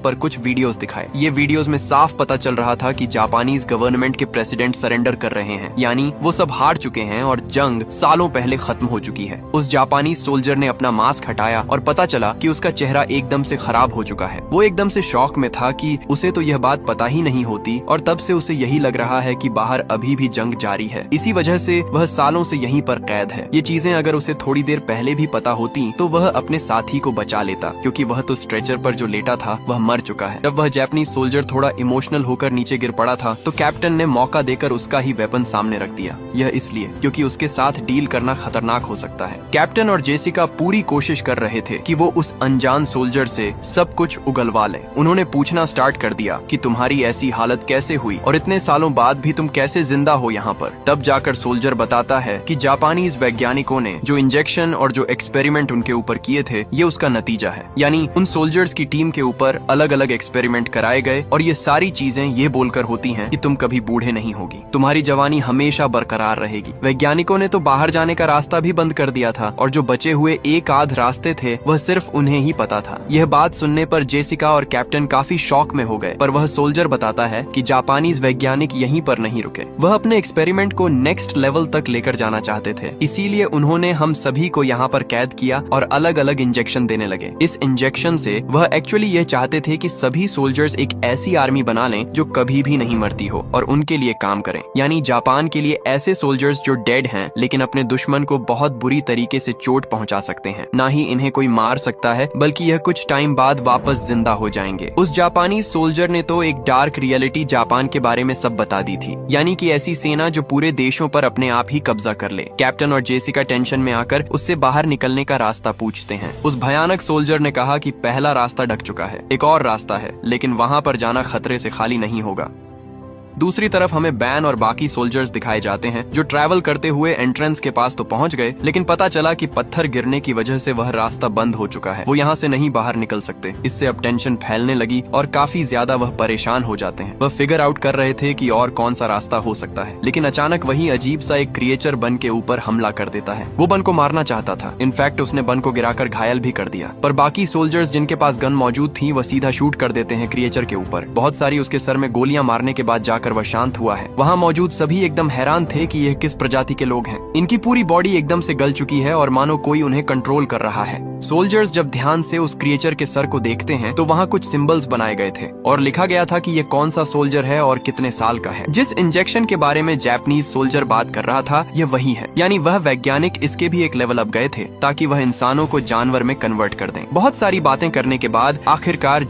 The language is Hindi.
पर कुछ वीडियोस दिखाए। ये वीडियोस में साफ पता चल रहा था कि जापानीज गवर्नमेंट के प्रेसिडेंट सरेंडर कर रहे हैं, यानी वो सब हार चुके हैं और जंग सालों पहले खत्म हो चुकी है। उस जापानी सोल्जर ने अपना मास्क हटाया और पता चला कि उसका चेहरा एकदम से खराब हो चुका है। वो एकदम से शॉक में था कि उसे तो यह बात पता ही नहीं होती और तब से उसे यही लग रहा है कि बाहर अभी भी जंग जारी है। इसी वजह से वह सालों से यहीं पर कैद है। ये चीजें अगर उसे थोड़ी देर पहले भी पता होती तो वह अपने साथी को बचा लेता, क्योंकि वह तो स्ट्रेचर पर जो लेटा था वह मर चुका है। जब वह जापानी सोल्जर थोड़ा इमोशनल होकर नीचे गिर पड़ा था तो कैप्टन ने मौका देकर उसका ही वेपन सामने रख दिया। यह इसलिए क्योंकि उसके साथ डील करना खतरनाक हो सकता है। कैप्टन और जेसिका पूरी कोशिश कर रहे थे कि वो उस अनजान सोल्जर से सब कुछ उगलवा लें। उन्होंने पूछना स्टार्ट कर दिया कि तुम्हारी ऐसी हालत कैसे हुई और इतने सालों बाद भी तुम कैसे जिंदा हो यहाँ पर। तब जाकर सोल्जर बताता है कि जापानीज वैज्ञानिकों ने जो इंजेक्शन और जो एक्सपेरिमेंट उनके ऊपर किए थे ये उसका नतीजा है। यानी उन सोल्जर्स की टीम के ऊपर अलग अलग एक्सपेरिमेंट कराए गए और ये सारी चीजें ये बोलकर होती हैं कि तुम कभी बूढ़े नहीं होगी, तुम्हारी जवानी हमेशा बरकरार रहेगी। वैज्ञानिकों ने तो बाहर जाने का रास्ता भी बंद कर दिया था और जो बचे हुए एक आध रास्ते थे वह सिर्फ उन्हें ही पता था। यह बात सुनने पर जेसिका और कैप्टन काफी शॉक में हो गए, पर वह सोल्जर बताता है कि जापानीज वैज्ञानिक यहीं पर नहीं रुके। वह अपने एक्सपेरिमेंट को नेक्स्ट लेवल तक लेकर जाना चाहते थे, इसीलिए उन्होंने हम सभी को यहाँ पर कैद किया और अलग अलग इंजेक्शन देने लगे। इस इंजेक्शन से वह एक्चुअली यह चाहते थे कि सभी सोल्जर्स एक ऐसी आर्मी बना लें जो कभी भी नहीं मरती हो और उनके लिए काम करें। यानी जापान के लिए ऐसे सोल्जर्स जो डेड हैं लेकिन अपने दुश्मन को बहुत बुरी तरीके से चोट पहुंचा सकते हैं। ना ही इन्हें कोई मार सकता है बल्कि यह कुछ टाइम बाद वापस जिंदा हो जाएंगे। उस जापानी सोल्जर ने तो एक डार्क रियलिटी जापान के बारे में सब बता दी थी, यानी कि ऐसी सेना जो पूरे देशों पर अपने आप ही कब्जा कर ले। कैप्टन और जेसिका टेंशन में आकर उससे बाहर निकलने का रास्ता पूछते हैं। उस भयानक सोल्जर ने कहा कि पहला रास्ता ढक चुका है, एक और रास्ता है, लेकिन वहां पर जाना खतरे से खाली नहीं होगा। दूसरी तरफ हमें बैन और बाकी सोल्जर्स दिखाए जाते हैं जो ट्रैवल करते हुए एंट्रेंस के पास तो पहुंच गए, लेकिन पता चला कि पत्थर गिरने की वजह से वह रास्ता बंद हो चुका है। वो यहाँ से नहीं बाहर निकल सकते। इससे अब टेंशन फैलने लगी और काफी ज्यादा वह परेशान हो जाते हैं। वह फिगर आउट कर रहे थे कि और कौन सा रास्ता हो सकता है, लेकिन अचानक वही अजीब सा एक क्रिएचर बन के ऊपर हमला कर देता है। वो बन को मारना चाहता था, इनफैक्ट उसने बन को गिराकर घायल भी कर दिया, पर बाकी सोल्जर्स जिनके पास गन मौजूद थी वह सीधा शूट कर देते हैं क्रिएचर के ऊपर। बहुत सारी उसके सर में गोलियां मारने के बाद जाकर वह शांत हुआ है। वहाँ मौजूद सभी एकदम हैरान थे कि यह किस प्रजाति के लोग हैं। इनकी पूरी बॉडी एकदम से गल चुकी है और मानो कोई उन्हें कंट्रोल कर रहा है। सोल्जर्स जब ध्यान से उस क्रिएचर के सर को देखते हैं तो वहाँ कुछ सिंबल्स बनाए गए थे और लिखा गया था कि ये कौन सा सोल्जर है और कितने साल का है। जिस इंजेक्शन के बारे में जापानीज सोल्जर बात कर रहा था ये वही है, यानी वह वैज्ञानिक इसके भी एक लेवल अप गए थे ताकि वह इंसानों को जानवर में कन्वर्ट कर दें। बहुत सारी बातें करने के बाद आखिरकार